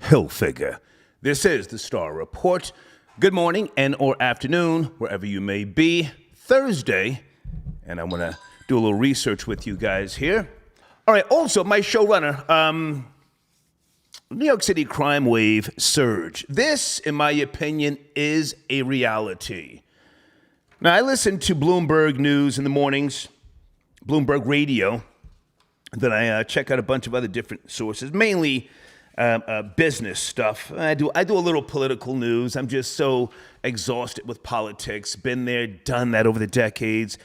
Hilfiger. This is the Star Report. Good morning and or afternoon, wherever you may be. Thursday, and I want to do a little research with you guys here. All right, also, my showrunner, New York City crime wave surge. This, in my opinion, is a reality. Now, I listen to Bloomberg News in the mornings, Bloomberg Radio. Then I check out a bunch of other different sources, mainly business stuff. I do a little political news. I'm just so exhausted with politics. Been there, done that over the decades.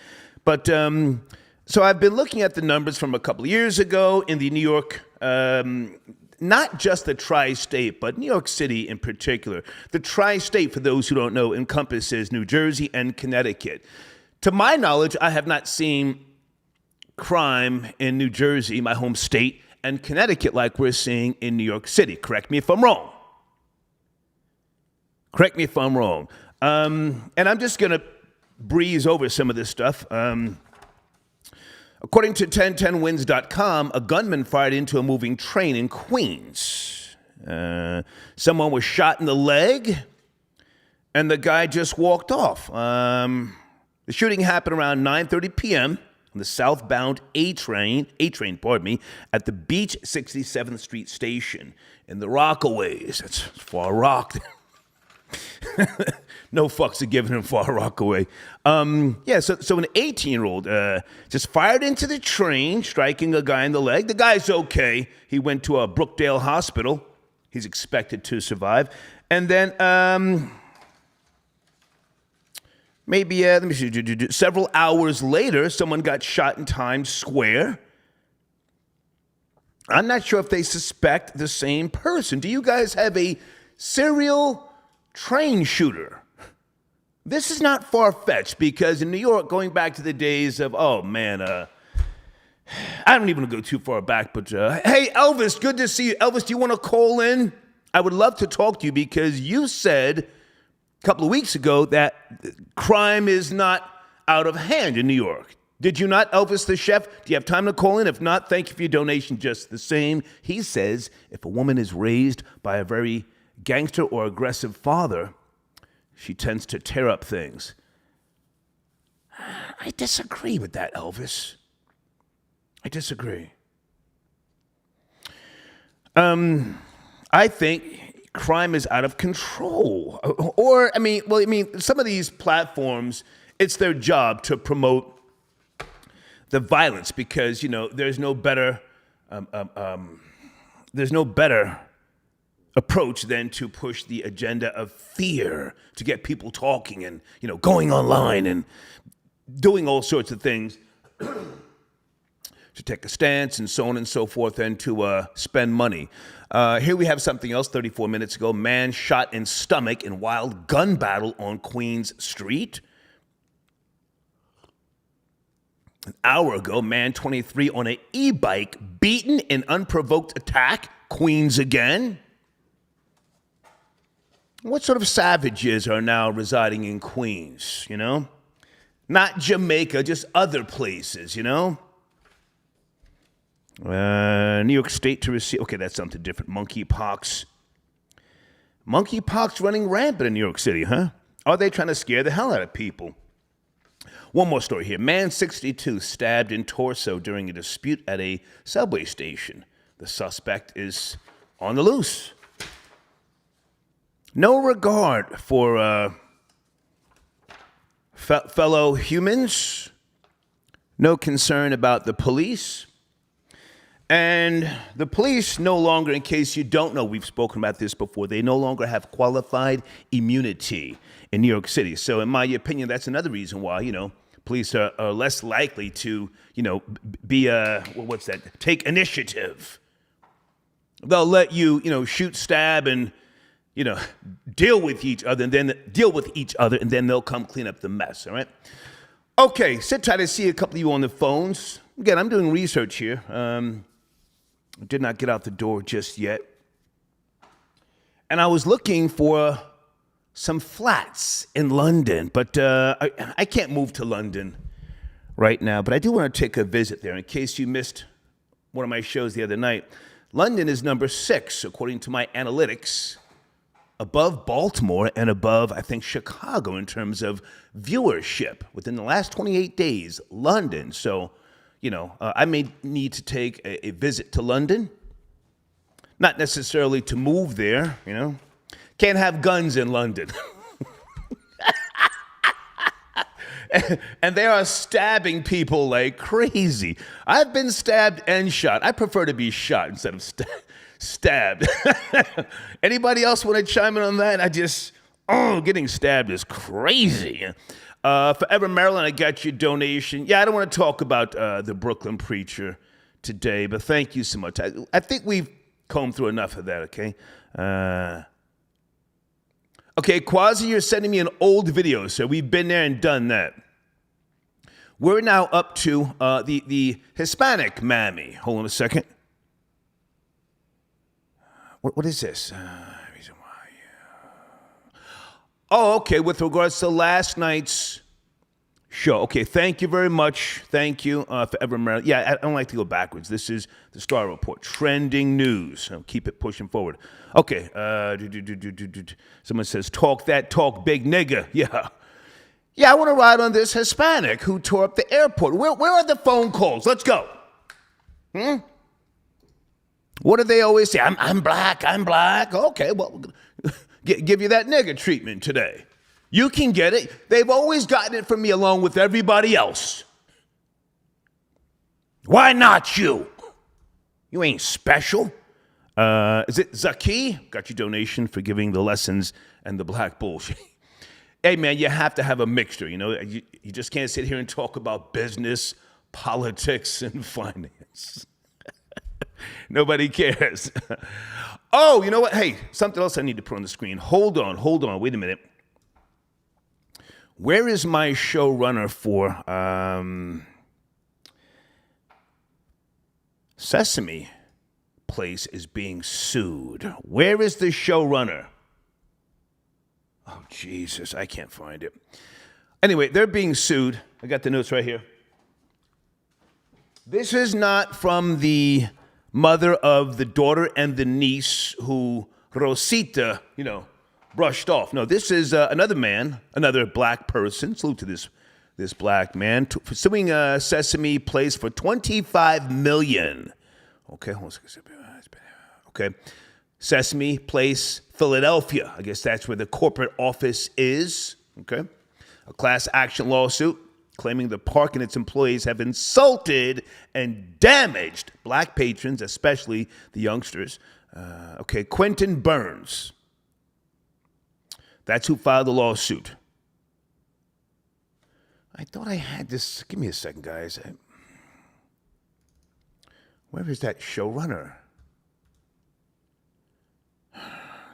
But so I've been looking at the numbers from a couple of years ago in the New York, not just the tri-state, but New York City in particular. The tri-state, for those who don't know, encompasses New Jersey and Connecticut. To my knowledge, I have not seen crime in New Jersey, my home state, and Connecticut like we're seeing in New York City. Correct me if I'm wrong. And I'm just going to breeze over some of this stuff. According to 1010wins.com, a gunman fired into a moving train in Queens. Someone was shot in the leg, and the guy just walked off. The shooting happened around 9:30 p.m. on the southbound A train, at the Beach 67th Street station in the Rockaways. That's Far Rock. No fucks are given in Far Rockaway. So an 18-year-old just fired into the train, striking a guy in the leg. The guy's okay. He went to a Brookdale hospital. He's expected to survive. And then several hours later, someone got shot in Times Square. I'm not sure if they suspect the same person. Do you guys have a serial train shooter? This is not far-fetched because in New York, going back to the days of, I don't even go too far back, but hey, Elvis, good to see you. Elvis, do you want to call in? I would love to talk to you because you said a couple of weeks ago that crime is not out of hand in New York. Did you not, Elvis the chef? Do you have time to call in? If not, thank you for your donation just the same. He says if a woman is raised by a very gangster or aggressive father, she tends to tear up things. I disagree with that, Elvis. I disagree. I think crime is out of control. Some of these platforms, it's their job to promote the violence because, there's no better approach than to push the agenda of fear to get people talking and, going online and doing all sorts of things to take a stance and so on and so forth and to spend money. Here we have something else 34 minutes ago. Man shot in stomach in wild gun battle on Queens Street. An hour ago, man 23 on an e-bike beaten in unprovoked attack. Queens again. What sort of savages are now residing in Queens, Not Jamaica, just other places, New York State to receive, okay, that's something different. Monkeypox. Monkeypox running rampant in New York City, huh? Are they trying to scare the hell out of people? One more story here. Man 62 stabbed in torso during a dispute at a subway station. The suspect is on the loose. No regard for fellow humans. No concern about the police. And the police no longer, in case you don't know, we've spoken about this before, they no longer have qualified immunity in New York City. So in my opinion, that's another reason why, police are less likely to, take initiative. They'll let you, shoot, stab, and deal with each other, and then they'll come clean up the mess, all right? Okay, sit tight. I see a couple of you on the phones. Again, I'm doing research here. Did not get out the door just yet. And I was looking for some flats in London, but I can't move to London right now, but I do want to take a visit there in case you missed one of my shows the other night. London is number 6, according to my analytics, above Baltimore and above, I think, Chicago in terms of viewership within the last 28 days. London. So, I may need to take a visit to London. Not necessarily to move there, Can't have guns in London. And they are stabbing people like crazy. I've been stabbed and shot. I prefer to be shot instead of stabbed. Anybody else want to chime in on that? Getting stabbed is crazy. Forever Maryland, I got your donation. Yeah, I don't want to talk about the Brooklyn preacher today, but thank you so much. I think we've combed through enough of that, okay? Okay, Quasi, you're sending me an old video, so we've been there and done that. We're now up to the Hispanic mammy. Hold on a second. What is this? Reason why? Oh, okay, with regards to last night's show. Okay, thank you very much. Thank you, Forever Maryland. Yeah, I don't like to go backwards. This is the Star Report. Trending news. I'll keep it pushing forward. Okay. Someone says, talk that talk, big nigga. Yeah. Yeah, I want to ride on this Hispanic who tore up the airport. Where are the phone calls? Let's go. What do they always say? I'm black. I'm black. Okay, well, give you that nigga treatment today. You can get it. They've always gotten it from me along with everybody else. Why not you? You ain't special. Is it Zaki? Got your donation for giving the lessons and the black bullshit. Hey, man, you have to have a mixture, You just can't sit here and talk about business, politics, and finance. Nobody cares. Oh, you know what? Hey, something else I need to put on the screen. Hold on. Wait a minute. Where is my showrunner for Sesame Place is being sued? Where is the showrunner? Oh, Jesus, I can't find it. Anyway, they're being sued. I got the notes right here. This is not from the mother of the daughter and the niece who Rosita, brushed off. No, this is another man, another black person. Salute to this black man suing Sesame Place for $25 million. Okay, hold on. Okay, Sesame Place, Philadelphia. I guess that's where the corporate office is. Okay, a class action lawsuit claiming the park and its employees have insulted and damaged black patrons, especially the youngsters. Quentin Burns. That's who filed the lawsuit. I thought I had this. Give me a second, guys. Where is that showrunner?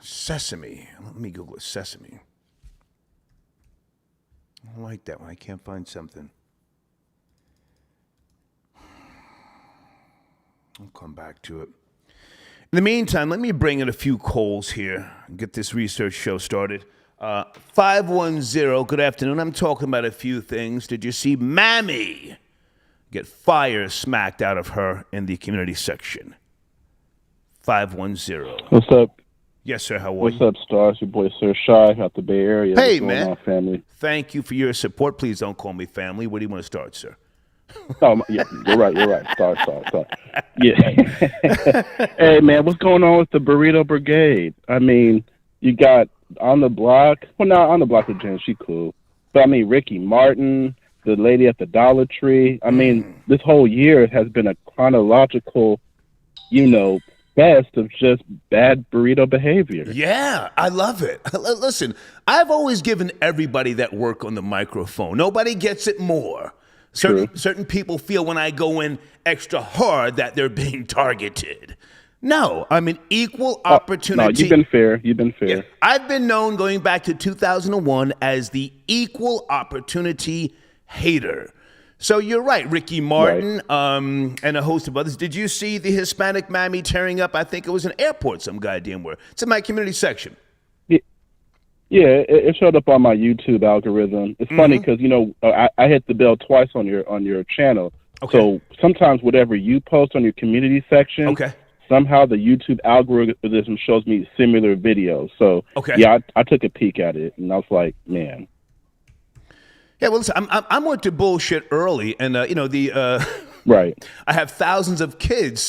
Sesame. Let me Google it. Sesame. I don't like that one. I can't find something. I'll come back to it. In the meantime, let me bring in a few calls here and get this research show started. 510, good afternoon. I'm talking about a few things. Did you see Mammy get fire smacked out of her in the community section? 510. What's up? Yes, sir. How are you? What's up, Stars? Your boy, Sir Shy, out the Bay Area. Hey, What's going man. on, family? Thank you for your support. Please don't call me family. Where do you want to start, sir? Oh, yeah, you're right. Sorry. Yeah. Hey, man, what's going on with the Burrito Brigade? I mean, you got On the Block. Well, not On the Block with Jen. She cool. But, I mean, Ricky Martin, the lady at the Dollar Tree. I mean, this whole year has been a chronological, best of just bad burrito behavior. Yeah, I love it. Listen, I've always given everybody that work on the microphone. Nobody gets it more. Certain people feel when I go in extra hard that they're being targeted. No, I'm an equal opportunity. No, you've been fair. Yeah. I've been known going back to 2001 as the equal opportunity hater. So you're right, Ricky Martin, right. And a host of others. Did you see the Hispanic mammy tearing up? I think it was an airport, some goddamn where. It's in my community section. Yeah, it showed up on my YouTube algorithm. It's funny because I hit the bell twice on your channel. Okay. So sometimes whatever you post on your community section, somehow the YouTube algorithm shows me similar videos. So Okay. yeah, I took a peek at it, and I was like, man. Yeah, well, listen, I'm went to bullshit early, and Right. I have thousands of kids,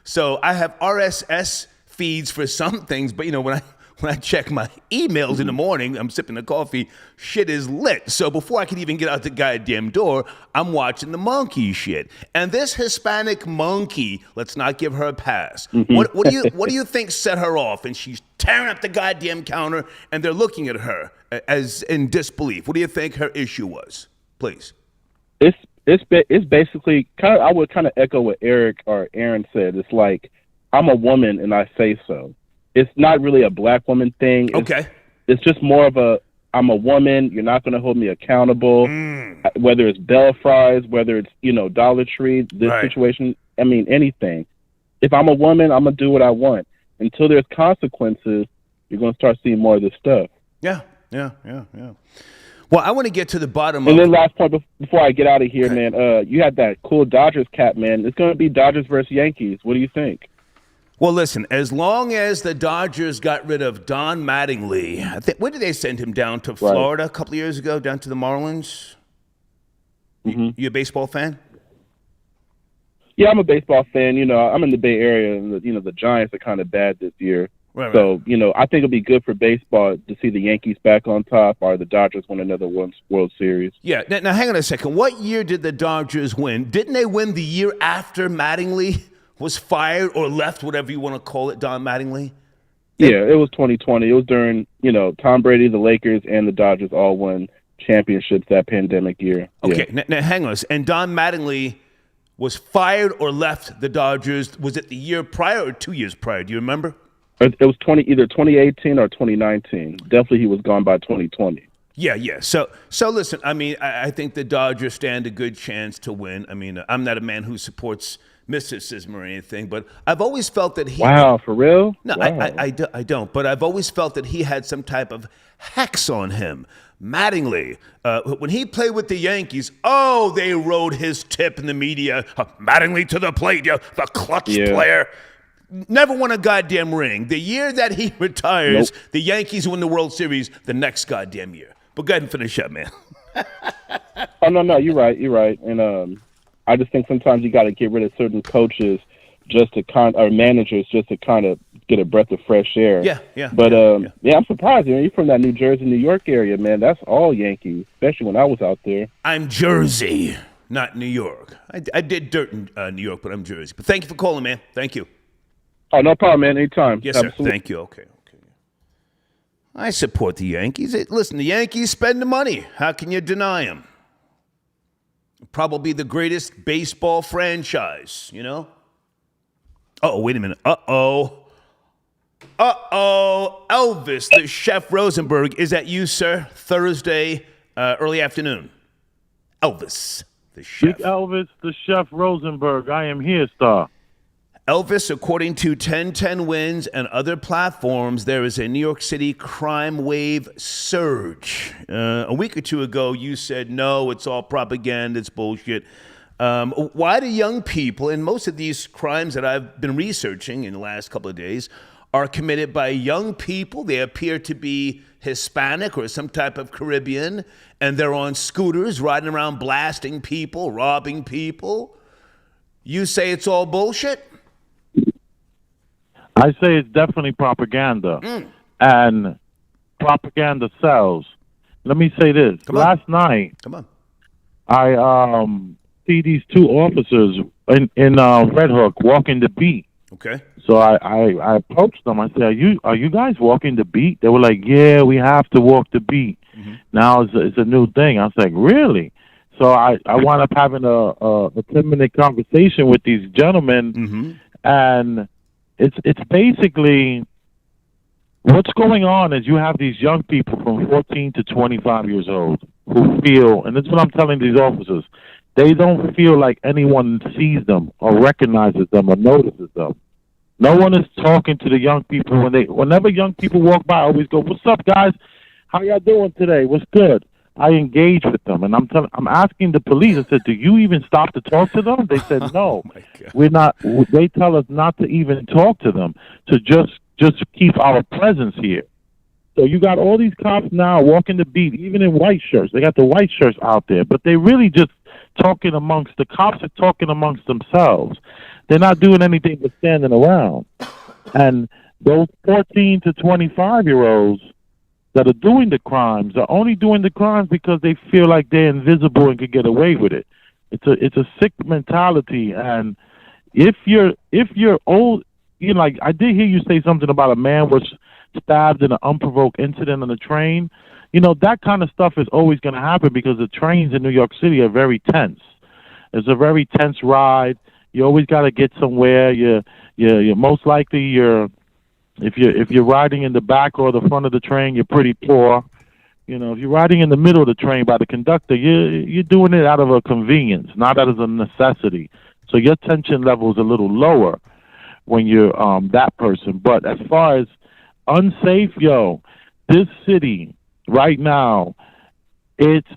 so I have RSS feeds for some things, but when I check my emails in the morning, I'm sipping the coffee, shit is lit. So before I can even get out the goddamn door, I'm watching the monkey shit. And this Hispanic monkey, let's not give her a pass. What do you think set her off? And she's tearing up the goddamn counter, and they're looking at her as in disbelief. What do you think her issue was? Please. It's basically kind of, I would kind of echo what Eric or Aaron said. It's like, I'm a woman and I say so. It's not really a black woman thing. It's just more of I'm a woman. You're not going to hold me accountable. Whether it's Bell Fries, whether it's, Dollar Tree, this situation, I mean, anything. If I'm a woman, I'm going to do what I want. Until there's consequences, you're going to start seeing more of this stuff. Yeah. Well, I want to get to the bottom and then last point before I get out of here, man, you had that cool Dodgers cap, man. It's going to be Dodgers versus Yankees. What do you think? Well, listen, as long as the Dodgers got rid of Don Mattingly, where did they send him down to Florida a couple of years ago, down to the Marlins? You a baseball fan? Yeah, I'm a baseball fan. I'm in the Bay Area, and the Giants are kind of bad this year. So, I think it'll be good for baseball to see the Yankees back on top or the Dodgers win another World Series. Yeah. Now, hang on a second. What year did the Dodgers win? Didn't they win the year after Mattingly was fired or left, whatever you want to call it, Don Mattingly? Yeah, it was 2020. It was during, Tom Brady, the Lakers, and the Dodgers all won championships that pandemic year. Okay, yeah. now hang on. And Don Mattingly was fired or left the Dodgers. Was it the year prior or 2 years prior? Do you remember? It was either 2018 or 2019. Definitely he was gone by 2020. Yeah. So listen, I mean, I think the Dodgers stand a good chance to win. I mean, I'm not a man who supports mysticism or anything, but I've always felt that he... Wow, for real? No, wow. I don't, but I've always felt that he had some type of hex on him. Mattingly, when he played with the Yankees, they rode his tip in the media. Mattingly to the plate, the clutch player. Never won a goddamn ring. The year that he retires, the Yankees win the World Series the next goddamn year. But go ahead and finish up, man. Oh, no, you're right. And I just think sometimes you got to get rid of certain coaches or managers just to kind of get a breath of fresh air. Yeah. But I'm surprised. You're from that New Jersey, New York area, man. That's all Yankees, especially when I was out there. I'm Jersey, not New York. I did dirt in New York, but I'm Jersey. But thank you for calling, man. Thank you. Oh, no problem, man. Anytime. Yes, Absolutely. sir. Thank you. Okay. I support the Yankees. Listen, the Yankees spend the money. How can you deny them? Probably the greatest baseball franchise, Oh, wait a minute. Uh-oh. Elvis, the Chef Rosenberg. Is that you, sir? Thursday, early afternoon. Elvis, the chef. Big Elvis, the Chef Rosenberg. I am here, star. Elvis, according to 1010 Wins and other platforms, there is a New York City crime wave surge. A week or two ago, you said, no, it's all propaganda, it's bullshit. Why do young people, and most of these crimes that I've been researching in the last couple of days, are committed by young people? They appear to be Hispanic or some type of Caribbean, and they're on scooters riding around blasting people, robbing people. You say it's all bullshit? I say it's definitely propaganda, and propaganda sells. Let me say this. Last night, I see these two officers in Red Hook walking the beat. Okay. So I approached them. I said, "Are you guys walking the beat?" They were like, "Yeah, we have to walk the beat. Now it's a new thing." I was like, "Really?" So I wound up having a 10-minute conversation with these gentlemen, and it's basically what's going on is you have these young people from 14 to 25 years old who feel, and that's what I'm telling these officers, they don't feel like anyone sees them or recognizes them or notices them. No one is talking to the young people. Whenever young people walk by, I always go, "What's up, guys? How y'all doing today? What's good?" I engage with them, and I'm asking the police. I said, "Do you even stop to talk to them?" They said, "No, my God. we're not." They tell us not to even talk to them, to just keep our presence here. So you got all these cops now walking the beat, even in white shirts. They got the white shirts out there, but they really just talking amongst the cops are talking amongst themselves. They're not doing anything but standing around. And those 14 to 25-year-olds that are doing the crimes are only doing the crimes because they feel like they're invisible and could get away with it. It's a sick mentality. And if you're old, you know, like I did hear you say something about a man was stabbed in an unprovoked incident on the train. You know, that kind of stuff is always going to happen because the trains in New York City are very tense. It's a very tense ride. You always got to get somewhere. You're most likely if you're riding in the back or the front of the train, you're pretty poor. You know, if you're riding in the middle of the train by the conductor, you're doing it out of a convenience, not out of a necessity. So your tension level is a little lower when you're that person. But as far as unsafe, this city right now, it's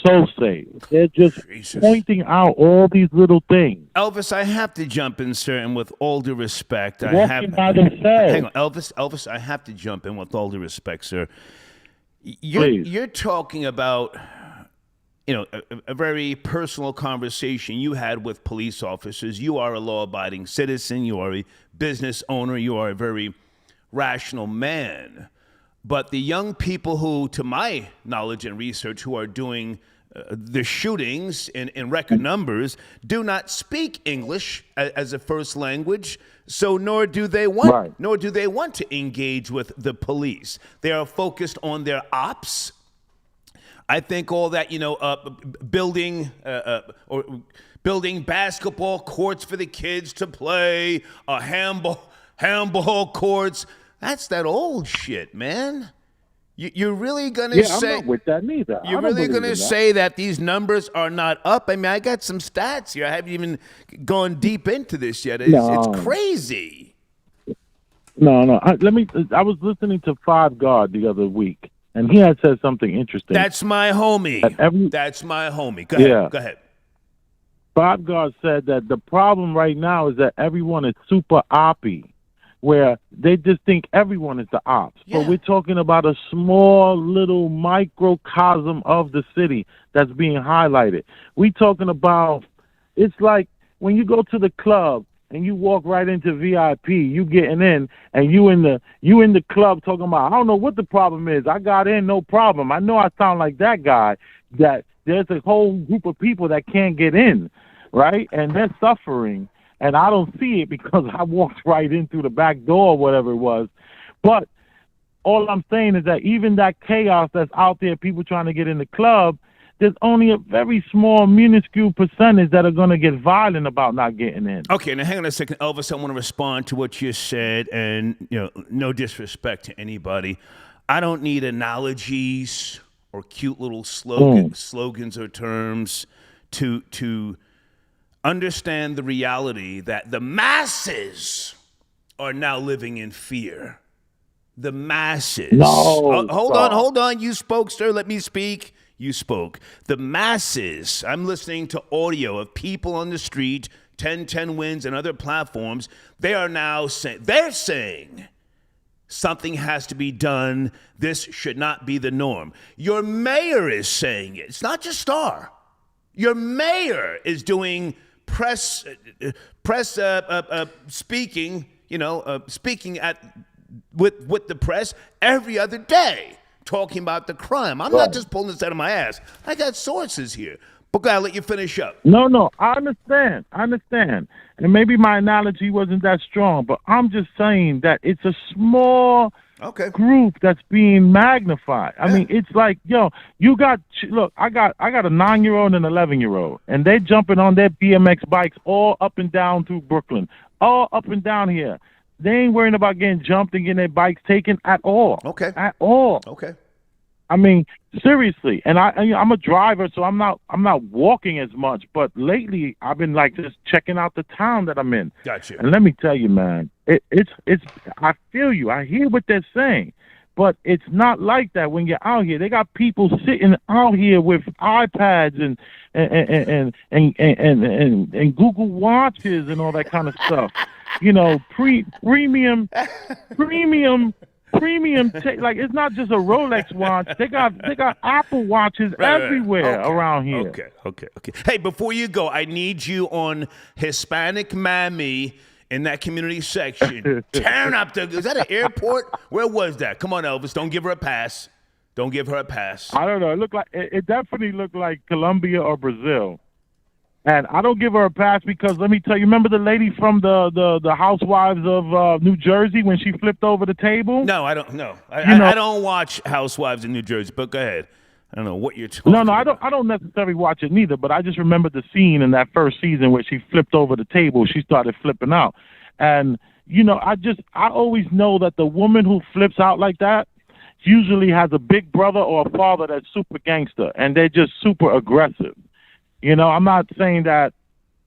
so safe. They're just pointing out all these little things. Elvis, I have to jump in, sir, and with all due respect, Walking by themselves. Hang on, Elvis, I have to jump in with all due respect, sir. You're talking about, you know, a very personal conversation you had with police officers. You are a law-abiding citizen. You are a business owner. You are a very rational man. But the young people who, to my knowledge and research, who are doing the shootings in record numbers do not speak English as a first language, so nor do they want to engage with the police. They are focused on their ops. I think all that, you know, building basketball courts for the kids to play, handball courts. That's that old shit, man. You're really gonna say? I'm not with that neither. You're really gonna say that these numbers are not up? I mean, I got some stats here. I haven't even gone deep into this yet. It's crazy. No. I was listening to Five God the other week, and he had said something interesting. That's my homie. That's my homie. Go ahead. Go ahead. Five God said that the problem right now is that everyone is super oppy, where they just think everyone is the ops. Yeah. But we're talking about a small little microcosm of the city that's being highlighted. We're talking about, it's like when you go to the club and you walk right into VIP, you getting in, and you in the club talking about, I don't know what the problem is. I got in, no problem. I know I sound like that guy, that there's a whole group of people that can't get in, right? And they're suffering. And I don't see it because I walked right in through the back door or whatever it was. But all I'm saying is that even that chaos that's out there, people trying to get in the club, there's only a very small, minuscule percentage that are going to get violent about not getting in. Okay, now hang on a second, Elvis. I want to respond to what you said, and no disrespect to anybody. I don't need analogies or cute little slogans or terms to understand the reality that the masses are now living in fear. The masses. No. Hold on. You spoke, sir. Let me speak. You spoke. The masses. I'm listening to audio of people on the street, 1010 Wins and other platforms. They are now saying something has to be done. This should not be the norm. Your mayor is saying it. It's not just Star. Your mayor is doing press speaking, speaking with the press every other day, talking about the crime. I'm not just pulling this out of my ass. I got sources here. But I'll let you finish up. No, I understand. And maybe my analogy wasn't that strong, but I'm just saying that it's a small group that's being magnified. I mean, it's like, I got a 9-year-old and an 11-year-old, and they're jumping on their BMX bikes all up and down through Brooklyn, all up and down here. They ain't worrying about getting jumped and getting their bikes taken at all. Okay. At all. Okay. I mean, seriously, and I'm a driver, so I'm not walking as much. But lately, I've been like just checking out the town that I'm in. Gotcha. And let me tell you, man, it's. I feel you. I hear what they're saying. But it's not like that when you're out here. They got people sitting out here with iPads and Google Watches and all that kind of stuff. You know, premium. Like, it's not just a Rolex watch. They got Apple watches everywhere around here. Okay. Hey, before you go, I need you on Hispanic Mammy in that community section. Tearing up is that an airport? Where was that? Come on, Elvis. Don't give her a pass. Don't give her a pass. I don't know. It definitely looked like Colombia or Brazil. And I don't give her a pass because, let me tell you, remember the lady from the Housewives of New Jersey when she flipped over the table? No, I don't know. I don't watch Housewives in New Jersey, but go ahead. I don't know what you're talking about. I don't necessarily watch it neither, but I just remember the scene in that first season where she flipped over the table. She started flipping out. And, you know, I always know that the woman who flips out like that usually has a big brother or a father that's super gangster, and they're just super aggressive. You know, I'm not saying that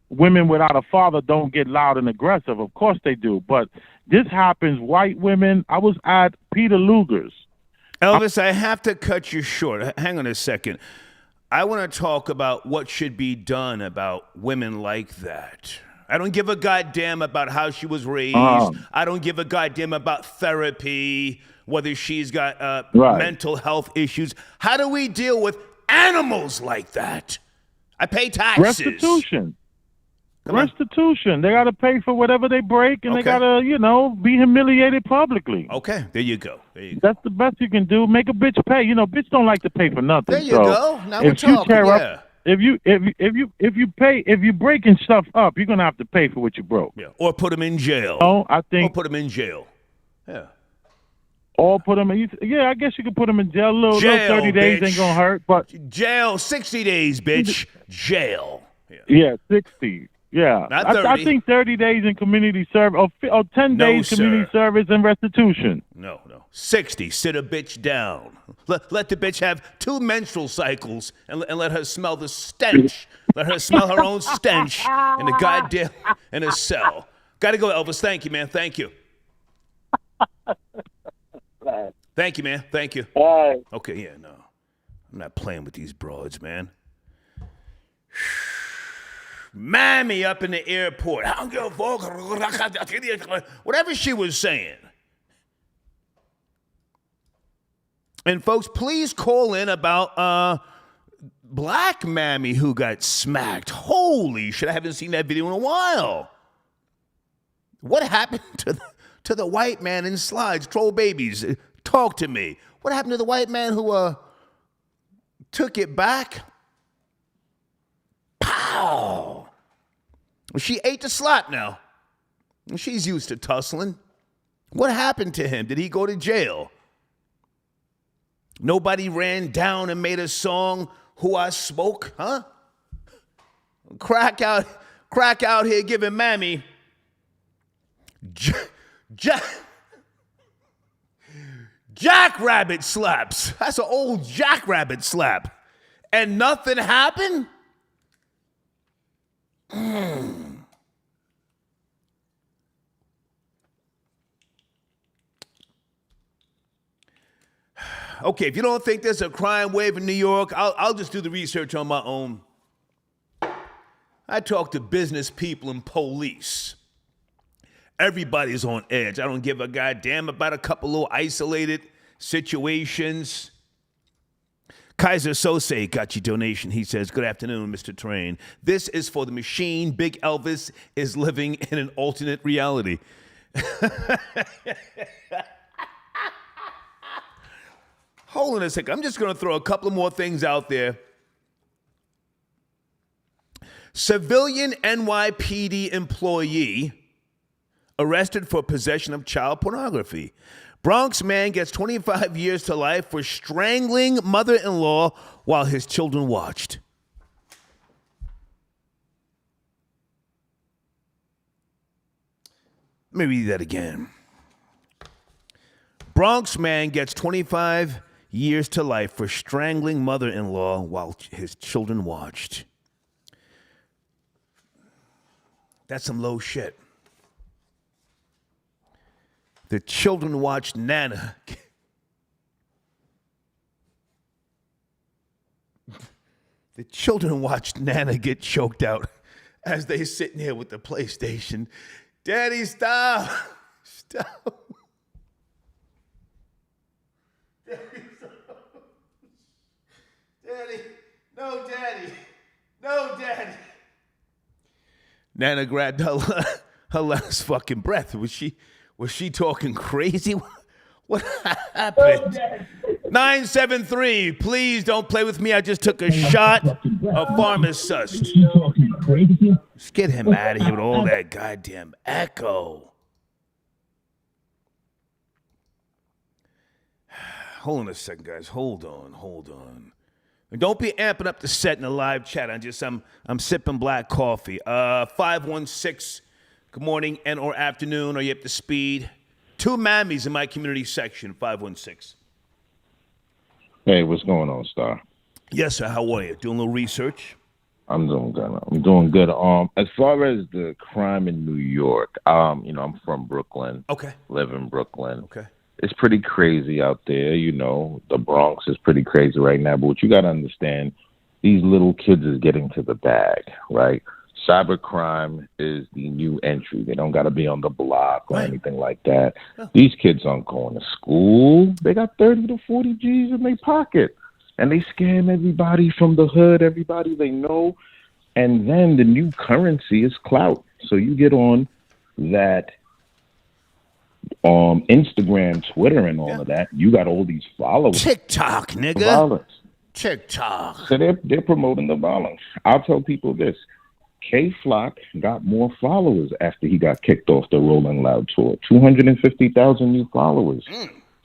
women without a father don't get loud and aggressive. Of course they do. But this happens. White women. I was at Peter Luger's. Elvis, I have to cut you short. Hang on a second. I want to talk about what should be done about women like that. I don't give a goddamn about how she was raised. I don't give a goddamn about therapy, whether she's got mental health issues. How do we deal with animals like that? I pay taxes. Restitution. They got to pay for whatever they break, and they got to, you know, be humiliated publicly. Okay, there you go. That's the best you can do. Make a bitch pay. You know, bitch don't like to pay for nothing. There you go. Now we're talking. If you breaking stuff up, you're gonna have to pay for what you broke. Yeah, or put them in jail. Oh, I think. Or put them in jail. Yeah. Or put them in. Yeah, I guess you could put them in jail. Little 30 days bitch. Ain't gonna hurt, but jail 60 days, bitch. Jail. Yeah, 60. Yeah, Not 30. I think 30 days in community service, or 10 days community service and restitution. No. 60. Sit a bitch down. Let the bitch have 2 menstrual cycles and let her smell the stench. Let her smell her own stench in the goddamn in a cell. Got to go, Elvis. Thank you, man. Thank you. Thank you, man. Thank you. Okay, yeah, no. I'm not playing with these broads, man. Mammy up in the airport. I don't give a fuck. Whatever she was saying. And folks, please call in about Black Mammy who got smacked. Holy shit, I haven't seen that video in a while. What happened to the white man in slides? Troll babies, talk to me. What happened to the white man who took it back? Pow! She ate the slap now. She's used to tussling. What happened to him? Did he go to jail? Nobody ran down and made a song, Who I Smoke, huh? Crack out here giving Mammy jackrabbit slaps. That's an old jackrabbit slap. And nothing happened? Okay, if you don't think there's a crime wave in New York, I'll just do the research on my own. I talk to business people and police. Everybody's on edge. I don't give a goddamn about a couple little isolated situations. Kaiser Sose got your donation. He says, good afternoon, Mr. Train. This is for the machine. Big Elvis is living in an alternate reality. Hold on a second. I'm just going to throw a couple more things out there. Civilian NYPD employee arrested for possession of child pornography. Bronx man gets 25 years to life for strangling mother-in-law while his children watched. Let me read that again. Bronx man gets 25 years to life for strangling mother-in-law while his children watched. That's some low shit. The children watched Nana The children watched Nana get choked out as they sitting here with the PlayStation. Daddy, stop. Stop. Daddy, stop. Daddy. No, Daddy. No, Daddy. Nana grabbed her last fucking breath. Was she talking crazy? What happened? 973, please don't play with me. I just took a shot of Farmer's Sus. Let's get him out of here with all that goddamn echo. Hold on a second, guys. Hold on. And don't be amping up the set in the live chat. I'm sipping black coffee. 516, good morning and or afternoon. Are you up to speed? 2 mammies in my community section, 516. Hey, what's going on, Star? Yes, sir. How are you? Doing a little research? I'm doing good. As far as the crime in New York, I'm from Brooklyn. Okay. Live in Brooklyn. Okay. It's pretty crazy out there. The Bronx is pretty crazy right now. But what you got to understand, these little kids is getting to the bag, right? Cybercrime is the new entry. They don't got to be on the block or anything like that. Oh. These kids aren't going to school. They got 30 to 40 G's in their pocket. And they scam everybody from the hood, everybody they know. And then the new currency is clout. So you get on that Instagram, Twitter, and all of that. You got all these followers. TikTok, nigga. Violence. TikTok. So they're promoting the violence. I'll tell people this. K-Flock got more followers after he got kicked off the Rolling Loud tour. 250,000 new followers.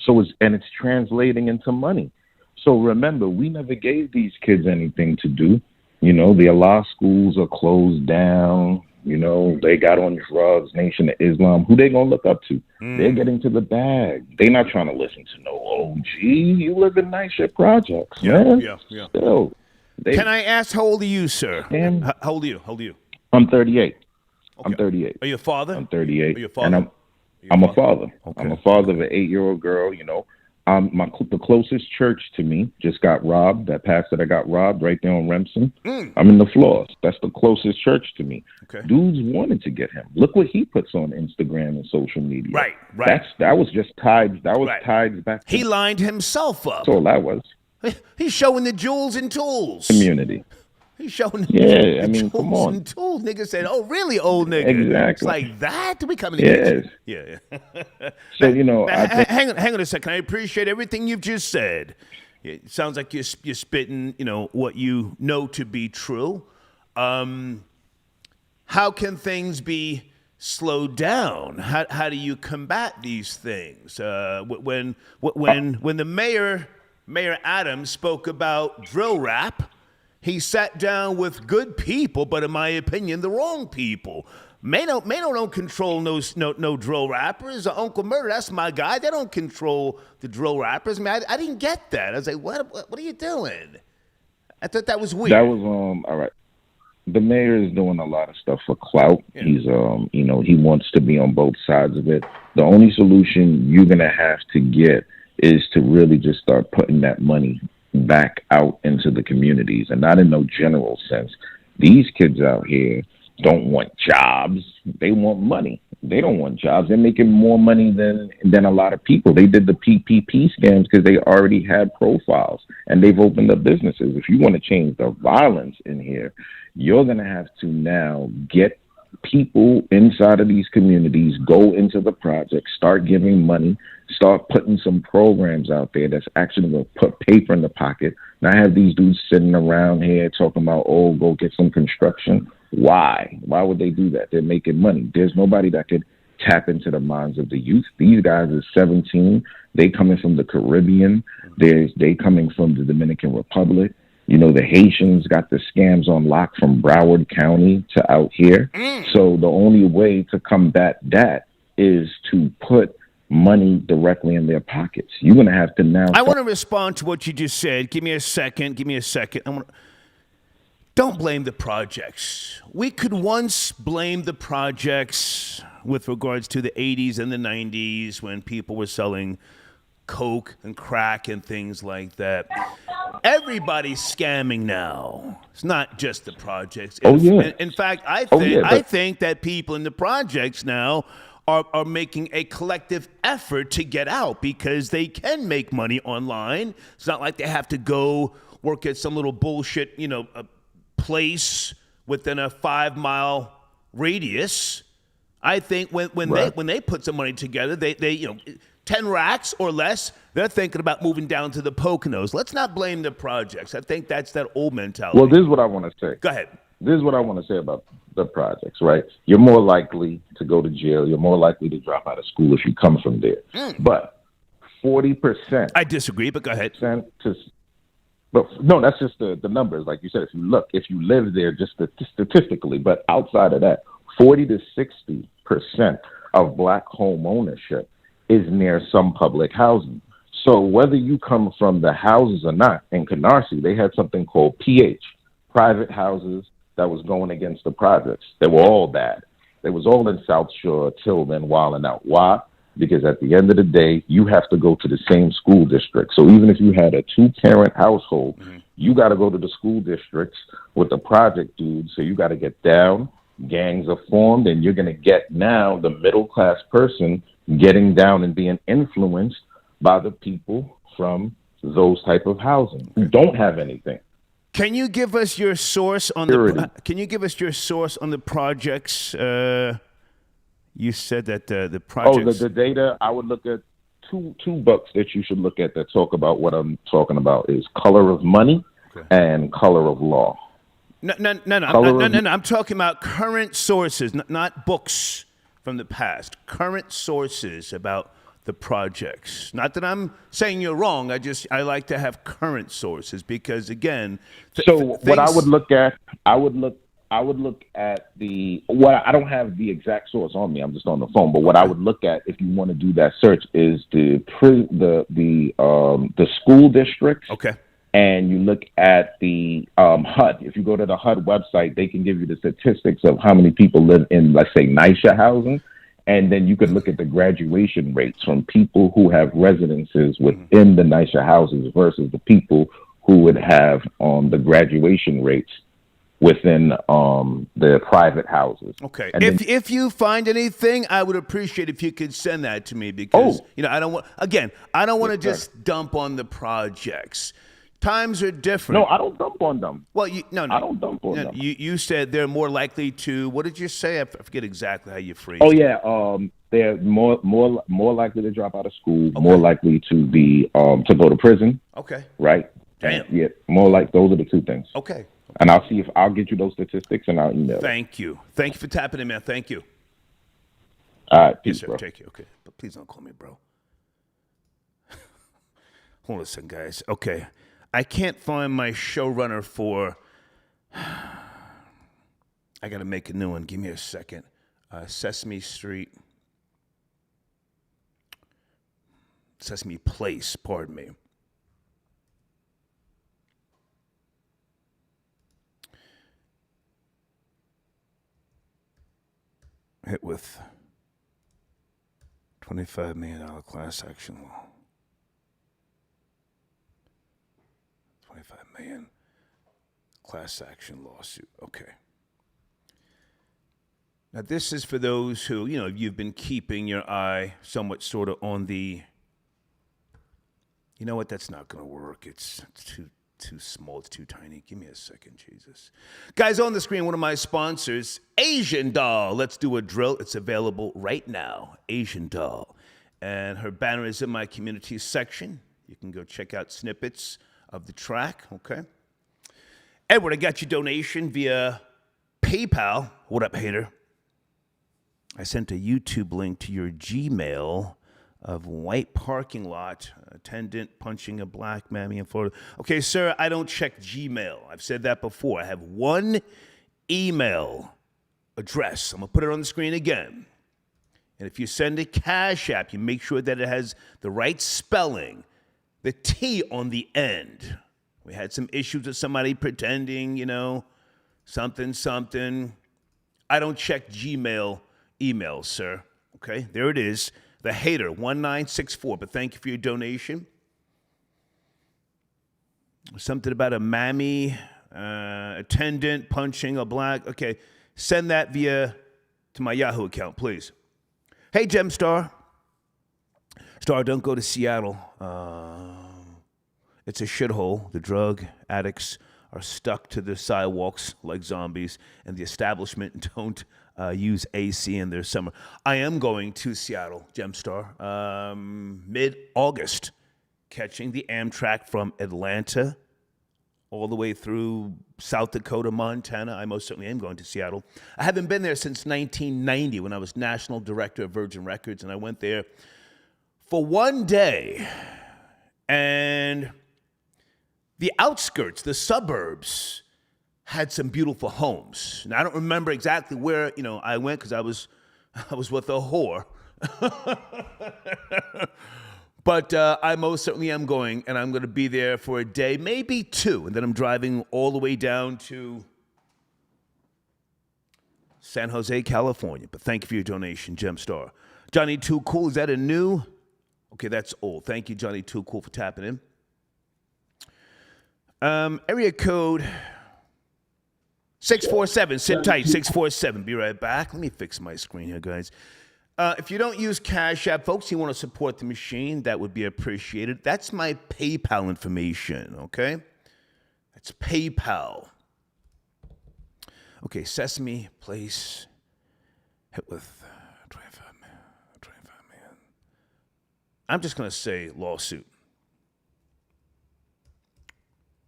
So it's translating into money. So remember, we never gave these kids anything to do. The Allah schools are closed down. They got on drugs, Nation of Islam. Who they gonna look up to? They're getting to the bag. They're not trying to listen to no OG. You live in nice shit projects, man. Yeah. Still. Can I ask, how old are you, sir? How old are you? I'm 38. Okay. I'm 38. Are you a father? I'm 38. Are you a father? And I'm a father. Okay. I'm a father of an 8-year-old girl, The closest church to me just got robbed. That pastor that got robbed right there on Remsen. I'm in the floors. That's the closest church to me. Okay. Dudes wanted to get him. Look what he puts on Instagram and social media. Right. That was just tied. That was tied back. He lined himself up. That's all that was. He's showing the jewels and tools. Community. He's showing jewels come on. And tools. Nigga said, "Oh, really, old nigga?" Exactly. It's like that. We coming to get you. Yeah. So hang on a second. I appreciate everything you've just said. It sounds like you're spitting, what you know to be true. How can things be slowed down? How do you combat these things? When the Mayor Adams spoke about drill rap, he sat down with good people, but in my opinion, the wrong people. Mano don't control no drill rappers. Uncle Murder, that's my guy. They don't control the drill rappers. I didn't get that. I was like, what are you doing? I thought that was weird. That was all right. The mayor is doing a lot of stuff for clout. Yeah. He's he wants to be on both sides of it. The only solution you're gonna have to get is to really just start putting that money back out into the communities, and not in no general sense. These kids out here don't want jobs. They want money. They don't want jobs. They're making more money than a lot of people. They did the PPP scams because they already had profiles and they've opened up businesses. If you want to change the violence in here, you're going to have to now get people inside of these communities, go into the project, start giving money, start putting some programs out there that's actually going to put paper in the pocket. Now I have these dudes sitting around here talking about, oh, go get some construction. Why? Why would they do that? They're making money. There's nobody that could tap into the minds of the youth. These guys are 17. They coming from the Caribbean. They coming from the Dominican Republic. The Haitians got the scams on lock from Broward County to out here. So the only way to combat that is to put money directly in their pockets. You're going to have to now... I want to respond to what you just said. Give me a second. Don't blame the projects. We could once blame the projects with regards to the 80s and the 90s when people were selling coke and crack and things like that. everybody's scamming now. It's not just the projects. Oh, yeah. In fact, I Oh, think yeah, I but- think that people in the projects now are making a collective effort to get out because they can make money online. It's not like they have to go work at some little bullshit, a place within a 5-mile radius. I think when they put some money together, they 10 racks or less, they're thinking about moving down to the Poconos. Let's not blame the projects. I think that's that old mentality. Well, this is what I want to say. Go ahead. This is what I want to say about the projects, right? You're more likely to go to jail. You're more likely to drop out of school if you come from there. But 40%. I disagree, but go ahead. But no, that's just the numbers. Like you said, if you live there, just statistically, but outside of that, 40 to 60% of black home ownership is near some public housing. So whether you come from the houses or not, in Canarsie, they had something called PH, private houses that was going against the projects. They were all bad. They was all in South Shore, Tillman, wilding out. Why? Because at the end of the day, you have to go to the same school district. So even if you had a 2-parent household, you got to go to the school districts with the project dudes. So you got to get down, gangs are formed, and you're going to get now the middle-class person getting down and being influenced by the people from those type of housing who don't have anything. Can you give us your source on the projects? You said that the projects. The data. I would look at two books that you should look at that talk about what I'm talking about is Color of Money and Color of Law. No. I'm talking about current sources, not books from the past. Current sources about the projects. Not that I'm saying you're wrong. I like to have current sources because again. What I would look at, I would look at I don't have the exact source on me. I'm just on the phone. But what I would look at if you want to do that search is the school districts. Okay. And you look at the HUD. If you go to the HUD website, they can give you the statistics of how many people live in, let's say, NYCHA housing. And then you could look at the graduation rates from people who have residences within the NYCHA houses versus the people who would have the graduation rates within the private houses. Okay. And if you find anything, I would appreciate if you could send that to me because I don't want to just dump on the projects. Times are different. No, I don't dump on them. Well, I don't dump on them. You said they're more likely to. What did you say? I forget exactly how you phrased. Oh yeah, they're more likely to drop out of school, more likely to be to go to prison. Okay. Right. Damn. Yeah, more like those are the two things. Okay. And I'll see if I'll get you those statistics and I'll email. Thank you for tapping in, man. Thank you. All right, peace, yes, sir. bro. Take you. Okay, but please don't call me bro. Hold on a second, guys. Okay. I can't find my showrunner for. I got to make a new one. Give me a second. Sesame Place, pardon me. Hit with $25 million class action law. 25 million class action lawsuit. Okay. Now this is for those who, you've been keeping your eye somewhat sort of on the, you know what, that's not going to work. It's too small. It's too tiny. Give me a second, Jesus. Guys, on the screen, one of my sponsors, Asian Doll. Let's do a drill. It's available right now. Asian Doll. And her banner is in my community section. You can go check out snippets of the track, okay? Edward, I got your donation via PayPal. What up, hater? I sent a YouTube link to your Gmail of white parking lot, attendant punching a black mammy in Florida. Okay, sir, I don't check Gmail. I've said that before. I have one email address. I'm going to put it on the screen again. And if you send a Cash App, you make sure that it has the right spelling, the T on the end. We had some issues with somebody pretending, something. I don't check Gmail emails, sir. Okay, there it is. The hater, 1964. But thank you for your donation. Something about a mammy attendant punching a black. Okay, send that to my Yahoo account, please. Hey, Gemstar. Star, don't go to Seattle. It's a shithole. The drug addicts are stuck to the sidewalks like zombies, and the establishment don't use AC in their summer. I am going to Seattle, Gemstar, mid-August, catching the Amtrak from Atlanta all the way through South Dakota, Montana. I most certainly am going to Seattle. I haven't been there since 1990 when I was national director of Virgin Records, and I went there for one day. And the outskirts, the suburbs, had some beautiful homes. Now, I don't remember exactly where, I went because I was with a whore. But I most certainly am going, and I'm going to be there for a day, maybe two, and then I'm driving all the way down to San Jose, California. But thank you for your donation, Gemstar. Johnny Too Cool, is that a new? Okay, that's old. Thank you, Johnny Too Cool, for tapping in. Area code 647. Sit tight, 647. Be right back. Let me fix my screen here, guys. If you don't use Cash App, folks, you want to support the machine, that would be appreciated. That's my PayPal information, okay? That's PayPal. Okay, Sesame Place, hit with 25 million. I'm just going to say lawsuit.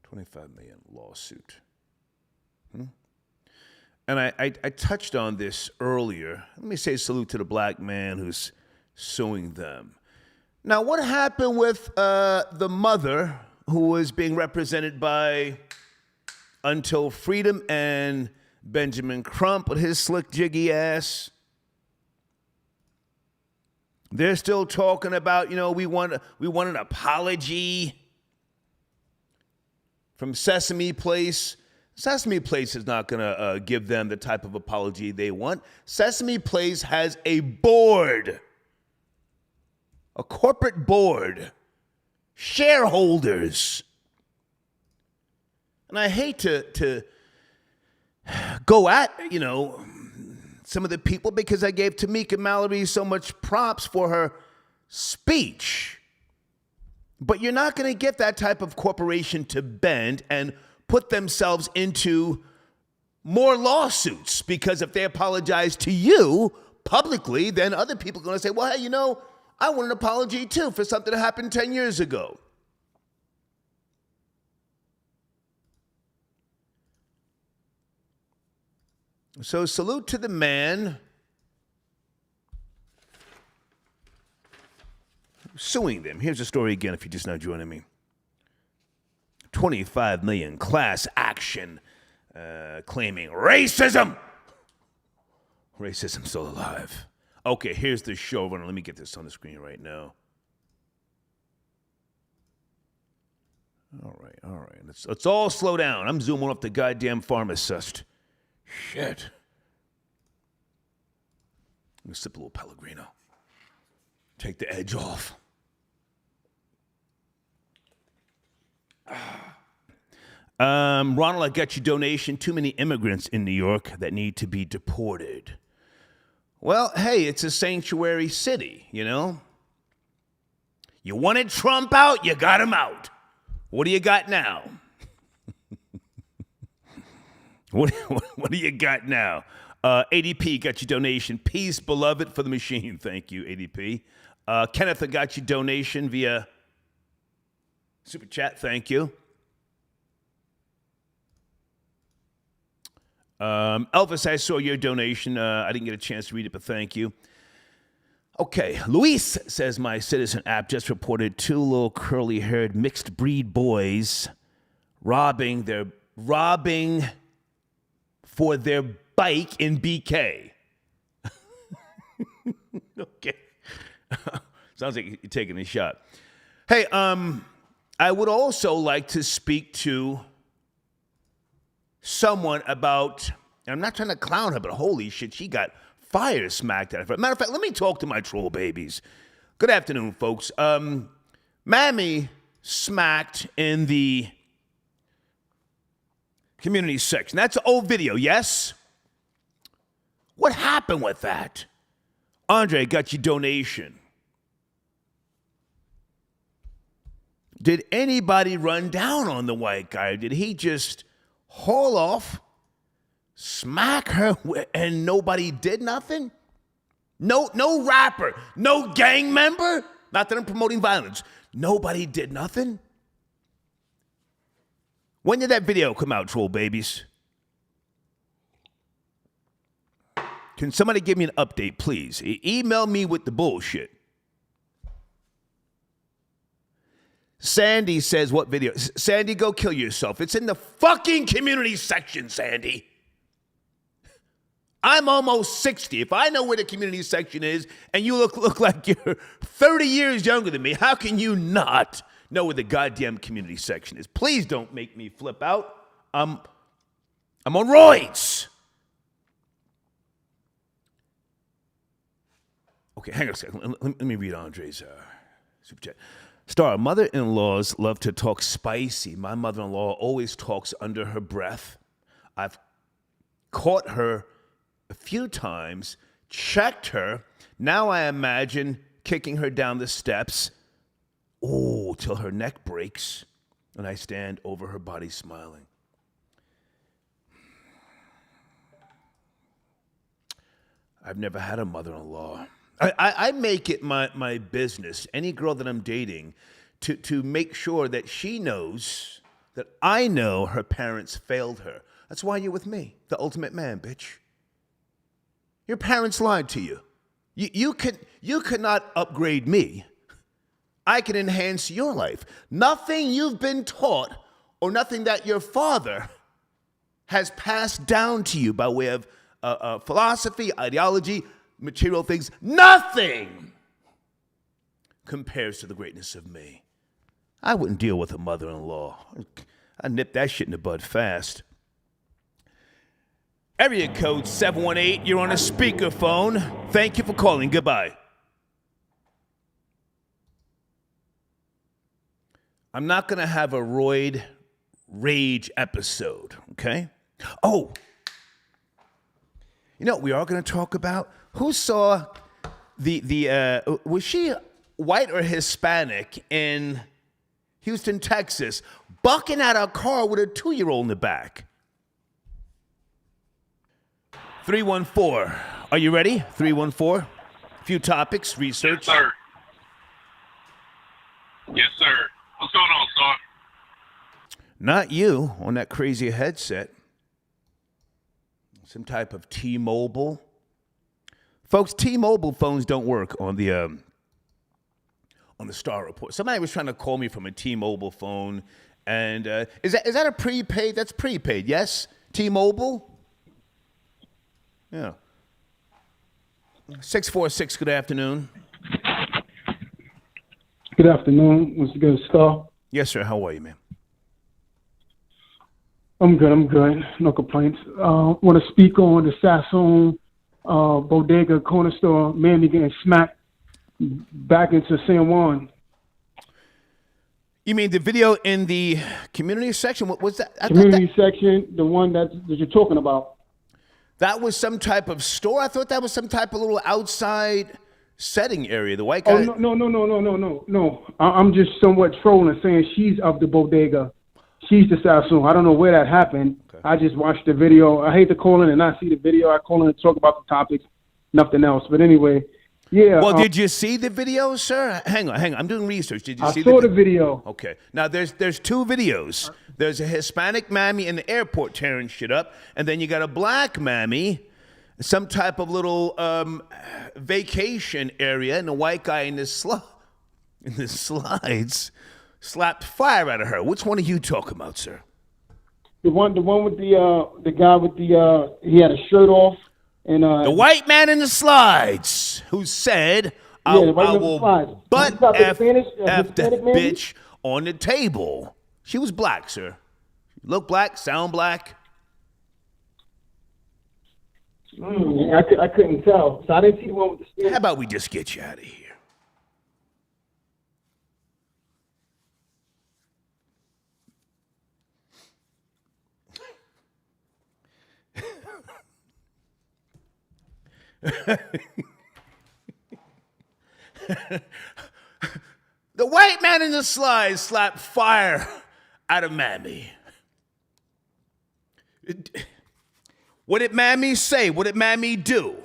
25 million lawsuit. And I touched on this earlier. Let me say salute to the black man who's suing them. Now, what happened with the mother who was being represented by Until Freedom and Benjamin Crump with his slick jiggy ass? They're still talking about, we want an apology from Sesame Place. Sesame Place is not going to give them the type of apology they want. Sesame Place has a board, a corporate board, shareholders. And I hate to go at, some of the people because I gave Tamika Mallory so much props for her speech. But you're not going to get that type of corporation to bend and put themselves into more lawsuits, because if they apologize to you publicly, then other people are going to say, well, hey, I want an apology too for something that happened 10 years ago. So salute to the man suing them. Here's the story again if you're just now joining me. 25 million class action claiming racism. Racism still alive. Okay, here's the showrunner. Let me get this on the screen right now. All right. Let's all slow down. I'm zooming up the goddamn pharmacist. Shit. I'm going to sip a little Pellegrino. Take the edge off. Ronald, I got your donation. Too many immigrants in New York that need to be deported. Well, hey, it's a sanctuary city, You wanted Trump out, you got him out. What do you got now? What do you got now? ADP got your donation. Peace, beloved, for the machine. Thank you, ADP. Kenneth, I got your donation via Super Chat. Thank you. Elvis, I saw your donation. I didn't get a chance to read it, but thank you. Okay, Luis says my Citizen app just reported 2 little curly-haired mixed breed boys robbing for their bike in BK. Okay. Sounds like you're taking a shot. Hey, I would also like to speak to someone about, and I'm not trying to clown her, but holy shit, she got fire smacked at her. Matter of fact, let me talk to my troll babies. Good afternoon, folks. Mammy smacked in the community section. That's an old video, yes? What happened with that? Andre, got your donation. Did anybody run down on the white guy? Or did he just haul off, smack her, and nobody did nothing? No rapper, no gang member. Not that I'm promoting violence. Nobody did nothing. When did that video come out, troll babies? Can somebody give me an update, please? Email me with the bullshit. Sandy says, what video? Sandy, go kill yourself. It's in the fucking community section, Sandy. I'm almost 60. If I know where the community section is and you look like you're 30 years younger than me, how can you not know where the goddamn community section is? Please don't make me flip out. I'm on roids. Okay, hang on a second. Let me read Andre's super chat. Star, mother-in-laws love to talk spicy. My mother-in-law always talks under her breath. I've caught her a few times, checked her. Now I imagine kicking her down the steps. Oh, till her neck breaks. And I stand over her body smiling. I've never had a mother-in-law. I make it my business, any girl that I'm dating, to make sure that she knows that I know her parents failed her. That's why you're with me, the ultimate man, bitch. Your parents lied to you. You could not upgrade me. I can enhance your life. Nothing you've been taught or nothing that your father has passed down to you by way of philosophy, ideology, material things, nothing compares to the greatness of me. I wouldn't deal with a mother-in-law. I'd nip that shit in the bud fast. Area code 718, you're on a speakerphone. Thank you for calling. Goodbye. I'm not going to have a roid rage episode, okay? Oh, you know what we are going to talk about? Who saw was she white or Hispanic in Houston, Texas, bucking out a car with a 2-year-old in the back? 314. Are you ready? 314. A few topics, research. Yes, sir. Yes, sir. What's going on, Star? Not you on that crazy headset. Some type of T-Mobile. Folks, T-Mobile phones don't work on the Star Report. Somebody was trying to call me from a T-Mobile phone, and is that a prepaid? That's prepaid, yes? T-Mobile? Yeah. 646, good afternoon. Good afternoon. What's good, Star? Yes, sir. How are you, man? I'm good. No complaints. Want to speak on the Sassoon bodega corner store, Mandy getting smacked back into San Juan. You mean the video in the community section? What was that? Community section, the one that you're talking about. That was some type of store? I thought that was some type of little outside setting area. The white guy. Oh, no. I'm just somewhat trolling, saying she's of the bodega. She's the Sassoon. I don't know where that happened. Okay. I just watched the video. I hate to call in and not see the video. I call in to talk about the topics, nothing else. But anyway, yeah. Well, did you see the video, sir? Hang on. I'm doing research. Did you see the video? Okay. Now, there's two videos. There's a Hispanic mammy in the airport tearing shit up, and then you got a black mammy, some type of little vacation area, and a white guy in the slides slapped fire out of her. Which one are you talking about, sir? The one with the guy with he had a shirt off and the white man in the slides who said, I will butt F that bitch on the table. She was black, sir. Look black, sound black. I couldn't tell. So I didn't see the one with the Spanish. How about we just get you out of here? The white man in the slide slapped fire out of Mammy. What did Mammy say? What did Mammy do?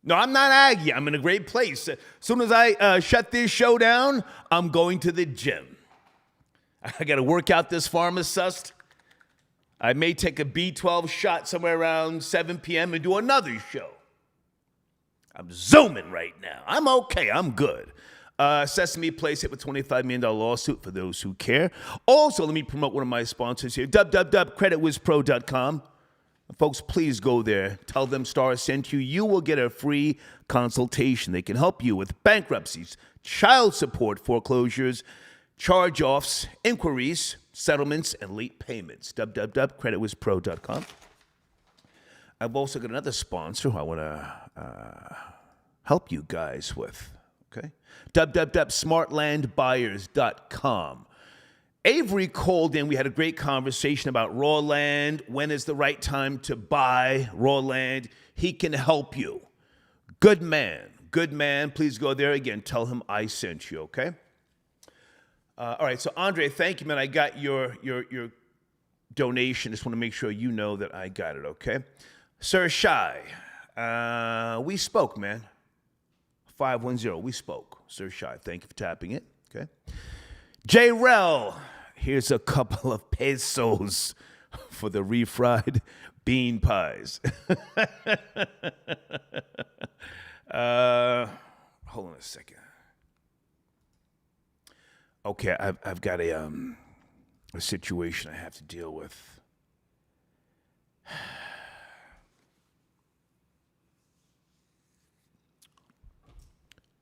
No, I'm not Aggie. I'm in a great place. As soon as I shut this show down, I'm going to the gym. I got to work out this pharmacist. I may take a B12 shot somewhere around 7 p.m. and do another show. I'm zooming right now. I'm okay. I'm good. Sesame Place hit with $25 million lawsuit for those who care. Also, let me promote one of my sponsors here, www.creditwizpro.com. Folks, please go there. Tell them Star sent you. You will get a free consultation. They can help you with bankruptcies, child support, foreclosures, charge-offs, inquiries, settlements, and late payments. www.creditwizpro.com. I've also got another sponsor who I want to help you guys with. Okay, www.smartlandbuyers.com. Avery called in. We had a great conversation about raw land. When is the right time to buy raw land? He can help you. Good man. Good man. Please go there again. Tell him I sent you, okay? All right, so Andre, thank you, man. I got your donation. Just want to make sure you know that I got it, okay? Sir Shy, we spoke, man. 510, we spoke. Sir Shy, thank you for tapping it, okay? J. Rel, here's a couple of pesos for the refried bean pies. Hold on a second. Okay, I've got a situation I have to deal with.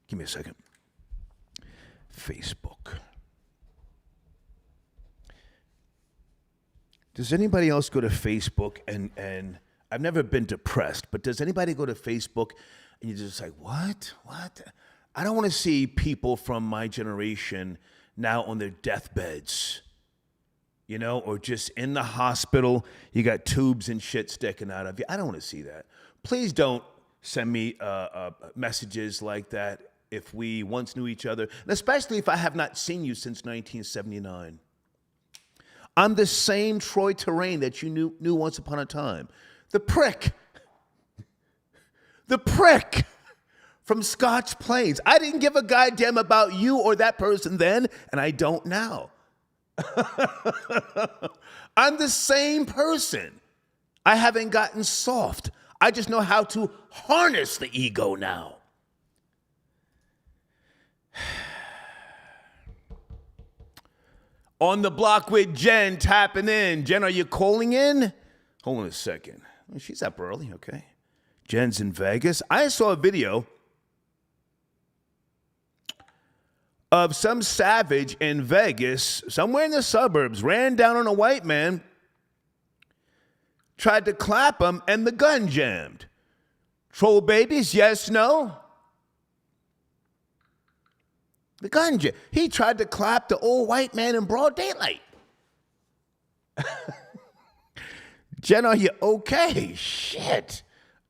Give me a second. Facebook. Does anybody else go to Facebook and I've never been depressed, but does anybody go to Facebook and you're just like, what? I don't want to see people from my generation now on their deathbeds, you know, or just in the hospital. You got tubes and shit sticking out of you. I don't want to see that. Please don't send me messages like that if we once knew each other, and especially if I have not seen you since 1979. I'm the same Troy Terrain that you knew once upon a time. The prick from Scotch Plains. I didn't give a goddamn about you or that person then, and I don't now. I'm the same person. I haven't gotten soft. I just know how to harness the ego now. On the block with Jen, tapping in. Jen, are you calling in? Hold on a second. Oh, she's up early, okay. Jen's in Vegas. I saw a video of some savage in Vegas, somewhere in the suburbs, ran down on a white man, tried to clap him, and the gun jammed. Troll babies, yes, no? The gun jammed. He tried to clap the old white man in broad daylight. Jen, are you okay? Shit.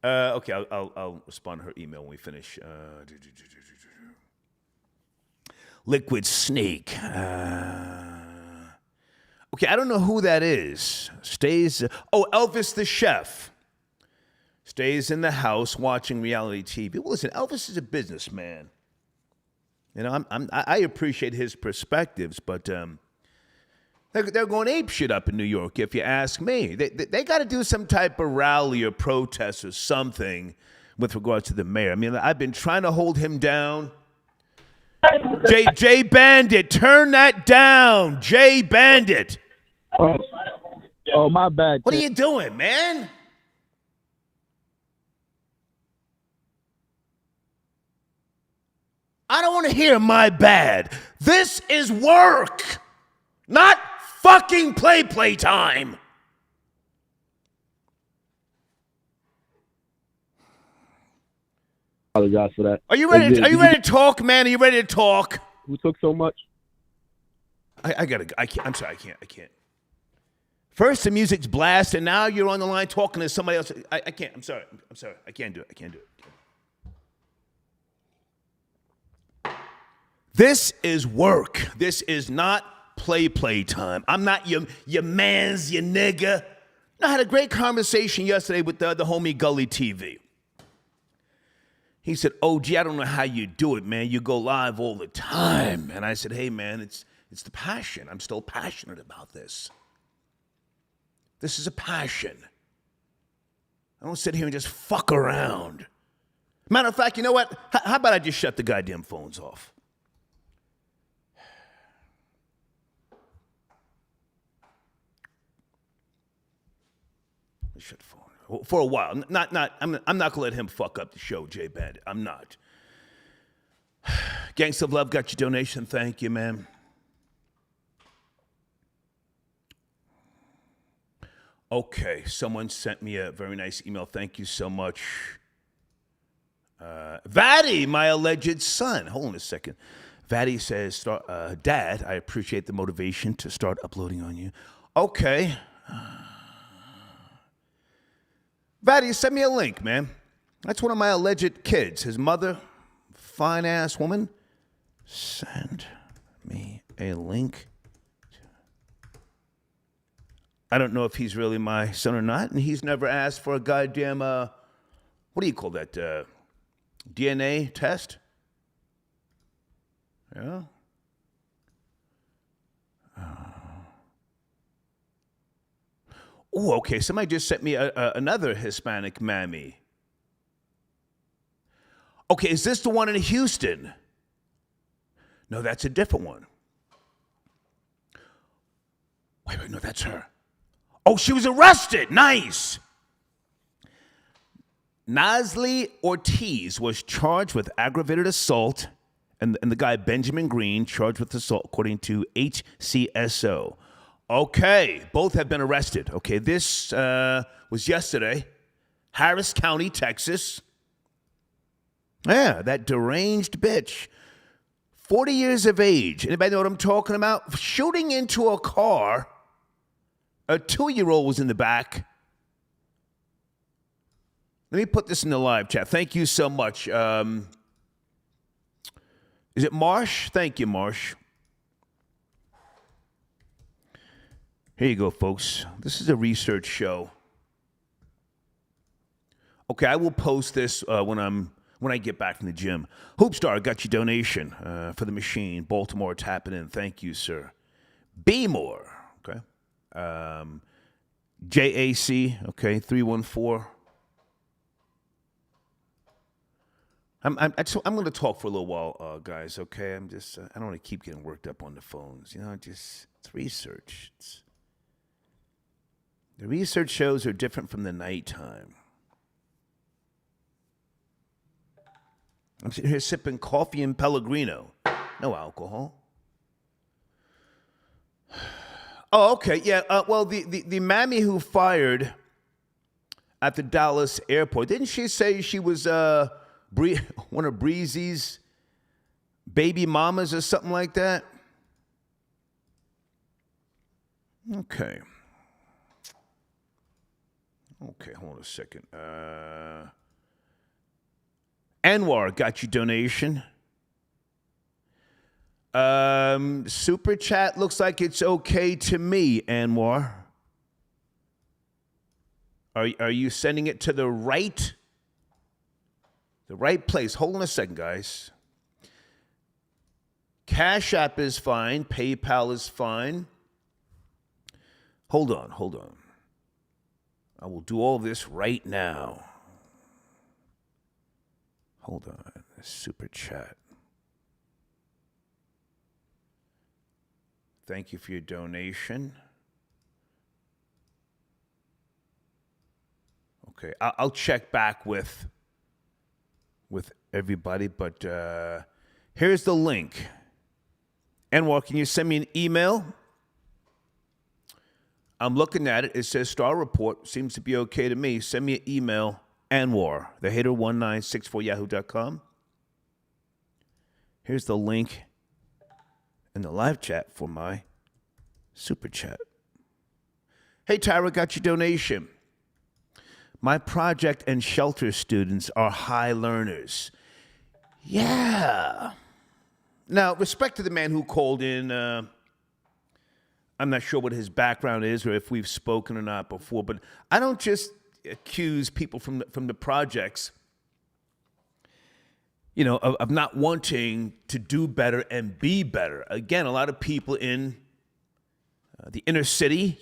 Okay, I'll respond to her email when we finish. Liquid Snake. Okay, I don't know who that is. Elvis the chef. Stays in the house watching reality TV. Well, listen, Elvis is a businessman. You know, I appreciate his perspectives, but they're going ape shit up in New York, if you ask me. They got to do some type of rally or protest or something with regards to the mayor. I mean, I've been trying to hold him down. Jay Bandit, turn that down. Jay Bandit. Oh, my bad. What are you doing, man? I don't want to hear my bad. This is work, not fucking play time. Apologize for that. Are you ready? Are you ready to talk, man? Are you ready to talk? Who took so much? I gotta. I can't. I'm sorry. I can't. First the music's blast, and now you're on the line talking to somebody else. I can't. I'm sorry. I can't do it. This is work. This is not play time. I'm not your man's, your nigga. I had a great conversation yesterday with the homie Gully TV. He said, OG, I don't know how you do it, man. You go live all the time. And I said, hey, man, it's the passion. I'm still passionate about this. This is a passion. I don't sit here and just fuck around. Matter of fact, you know what? How about I just shut the goddamn phones off? Shut the phone for a while. I'm not gonna let him fuck up the show, Jay Bandit. I'm not. Gangsta of Love got your donation. Thank you, man. Okay, someone sent me a very nice email. Thank you so much. Vaddy, my alleged son. Hold on a second. Vaddy says, Dad, I appreciate the motivation to start uploading on you. Okay. Vaddy, send me a link, man. That's one of my alleged kids. His mother, fine-ass woman. Send me a link. I don't know if he's really my son or not, and he's never asked for a goddamn, what do you call that, DNA test? Yeah? Oh, okay, somebody just sent me another Hispanic mammy. Okay, is this the one in Houston? No, that's a different one. Wait, no, that's her. Oh, she was arrested. Nice. Nasli Ortiz was charged with aggravated assault, and the guy Benjamin Green charged with assault, according to HCSO. Okay, both have been arrested. Okay, this was yesterday. Harris County, Texas. Yeah, that deranged bitch. 40 years of age. Anybody know what I'm talking about? Shooting into a car. A 2-year-old was in the back. Let me put this in the live chat. Thank you so much. Is it Marsh? Thank you, Marsh. Here you go, folks. This is a research show. Okay, I will post this when I get back from the gym. Hoopstar got your donation for the machine. Baltimore tapping in. Thank you, sir. Be more. Okay. JAC. Okay. 314. I'm going to talk for a little while, guys. Okay. I don't want to keep getting worked up on the phones. You know, it's research. The research shows are different from the nighttime. I'm sitting here sipping coffee and Pellegrino. No alcohol. Oh, okay. Yeah. Well, the mammy who fired at the Dallas airport, didn't she say she was one of Breezy's baby mamas or something like that? Okay. Okay, hold on a second. Anwar got your donation. Super chat looks like it's okay to me, Anwar. Are you sending it to the right place? Hold on a second, guys. Cash App is fine. PayPal is fine. Hold on. I will do all this right now. Hold on. Super chat. Thank you for your donation. Okay, I'll check back with everybody, but here's the link. Anwar, can you send me an email? I'm looking at it. It says Star Report. Seems to be okay to me. Send me an email. Anwar, thehater1964yahoo.com. Here's the link in the live chat for my super chat. Hey, Tyra, got your donation. My project and shelter students are high learners. Yeah. Now, respect to the man who called in. I'm not sure what his background is or if we've spoken or not before, but I don't just accuse people from the projects, of not wanting to do better and be better. Again, a lot of people in the inner city,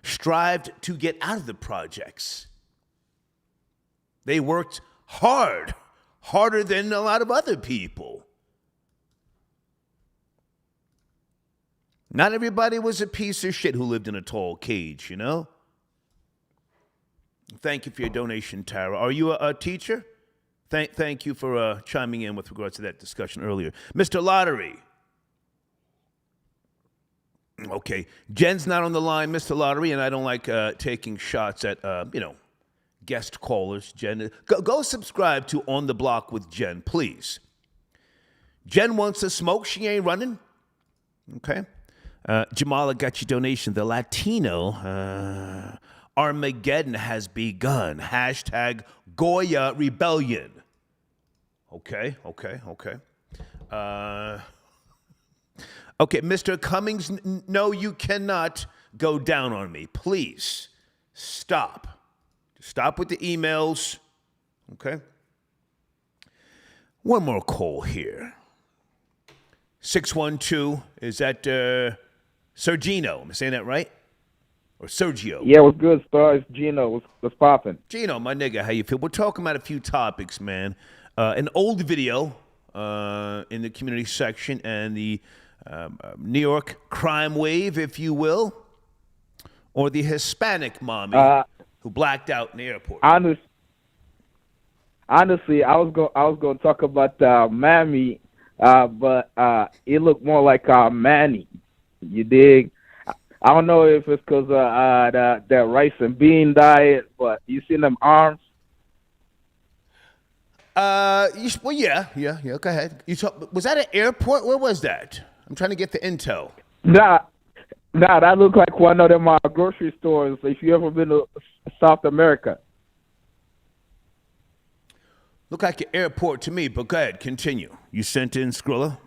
strived to get out of the projects. They worked hard, harder than a lot of other people. Not everybody was a piece of shit who lived in a tall cage, Thank you for your donation, Tara. Are you a teacher? Thank you for chiming in with regards to that discussion earlier. Mr. Lottery. Okay, Jen's not on the line, Mr. Lottery, and I don't like taking shots at, guest callers. Jen, go subscribe to On the Block with Jen, please. Jen wants to smoke. She ain't running. Okay. Jamala got your donation. The Latino Armageddon has begun. Hashtag Goya Rebellion. Okay. Okay, Mr. Cummings, no, you cannot go down on me. Please, stop. Stop with the emails. Okay? One more call here. 612, is that Sergino? Am I saying that right? Or Sergio? Yeah, what's good, Star? It's Gino. What's popping? Gino, my nigga, how you feel? We're talking about a few topics, man. An old video in the community section and the New York crime wave, if you will, or the Hispanic mommy who blacked out in the airport. Honestly, I was going to talk about Mammy, but it looked more like Manny. You dig? I don't know if it's because of that rice and bean diet, but you seen them arms? Well, yeah. Go ahead. Was that an airport? Where was that? I'm trying to get the intel. Nah, that looked like one of them grocery stores. If you ever been to South America, Look like an airport to me. But go ahead, continue. You sent in Skrilla.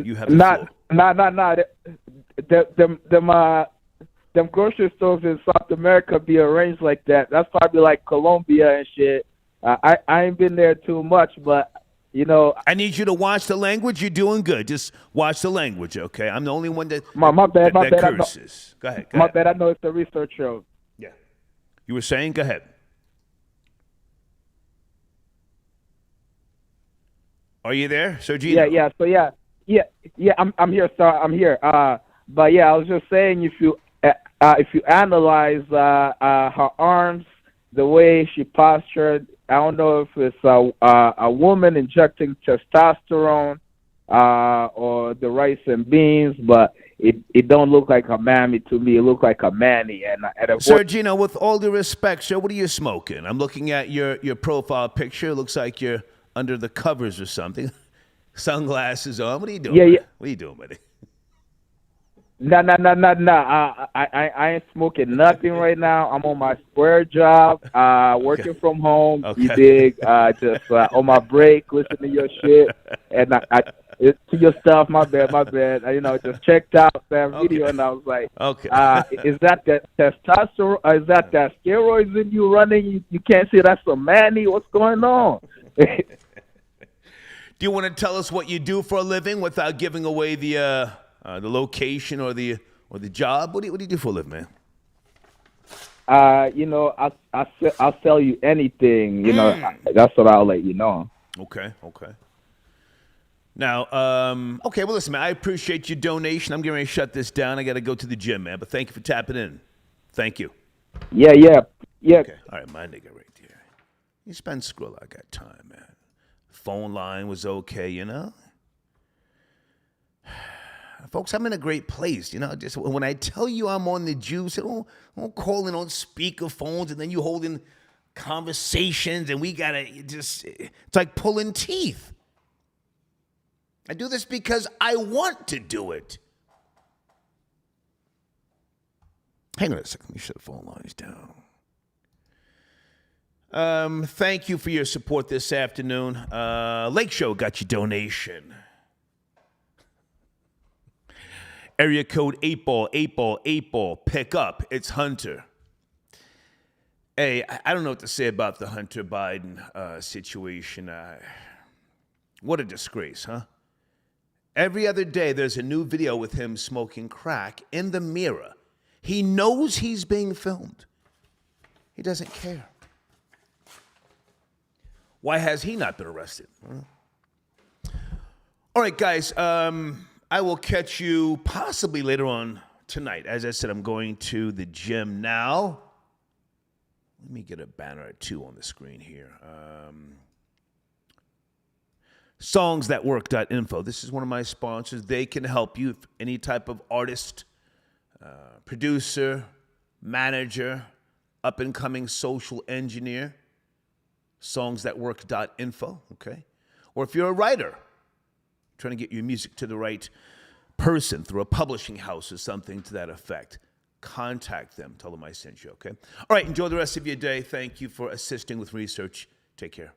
You have the floor. Nah. Them grocery stores in South America be arranged like that. That's probably like Colombia and shit. I ain't been there too much, but I need you to watch the language. You're doing good. Just watch the language, okay? I'm the only one that my bad. that curses. Go ahead. My bad. I know it's a research show. Yeah. You were saying? Go ahead. Are you there, Sergino? Yeah. So yeah. I'm here, sir. I'm here. But yeah, I was just saying if you analyze her arms, the way she postured, I don't know if it's a woman injecting testosterone or the rice and beans, but it don't look like a mammy to me. It looked like a manny. Sergino, with all due respect, sir, what are you smoking? I'm looking at your profile picture. It looks like you're under the covers or something. Sunglasses on. What are you doing? Yeah. What are you doing, buddy? No. I ain't smoking nothing right now. I'm on my square job, working from home. Okay. You dig? Just on my break, listen to your shit, and to your stuff. My bad. Just checked out that video, and I was like, okay. Is that testosterone? Is that steroids in you running? You can't see that's a manny. What's going on? Do you want to tell us what you do for a living without giving away the location or the job? What do you do for a living, man? I'll sell you anything. That's what I'll let you know. Okay. Now, okay. Well, listen, man. I appreciate your donation. I'm getting ready to shut this down. I got to go to the gym, man. But thank you for tapping in. Thank you. Yeah. Okay. All right, my nigga, right there. You spend Skrilla. I got time, man. Phone line was okay, Folks, I'm in a great place, Just when I tell you I'm on the juice, don't call in on speaker phones and then you holding conversations and we gotta it's like pulling teeth. I do this because I want to do it. Hang on a second. Let me shut the phone lines down. Thank you for your support this afternoon. Lake Show got your donation. Area code 8 ball. Pick up. It's Hunter. Hey, I don't know what to say about the Hunter Biden situation. What a disgrace, huh? Every other day, there's a new video with him smoking crack in the mirror. He knows he's being filmed. He doesn't care. Why has he not been arrested? All right, guys, I will catch you possibly later on tonight. As I said, I'm going to the gym now. Let me get a banner or two on the screen here. Songsthatwork.info. This is one of my sponsors. They can help you if any type of artist, producer, manager, up-and-coming social engineer. Songsthatwork.info, okay? Or if you're a writer, trying to get your music to the right person through a publishing house or something to that effect, contact them. Tell them I sent you, okay? All right, enjoy the rest of your day. Thank you for assisting with research. Take care.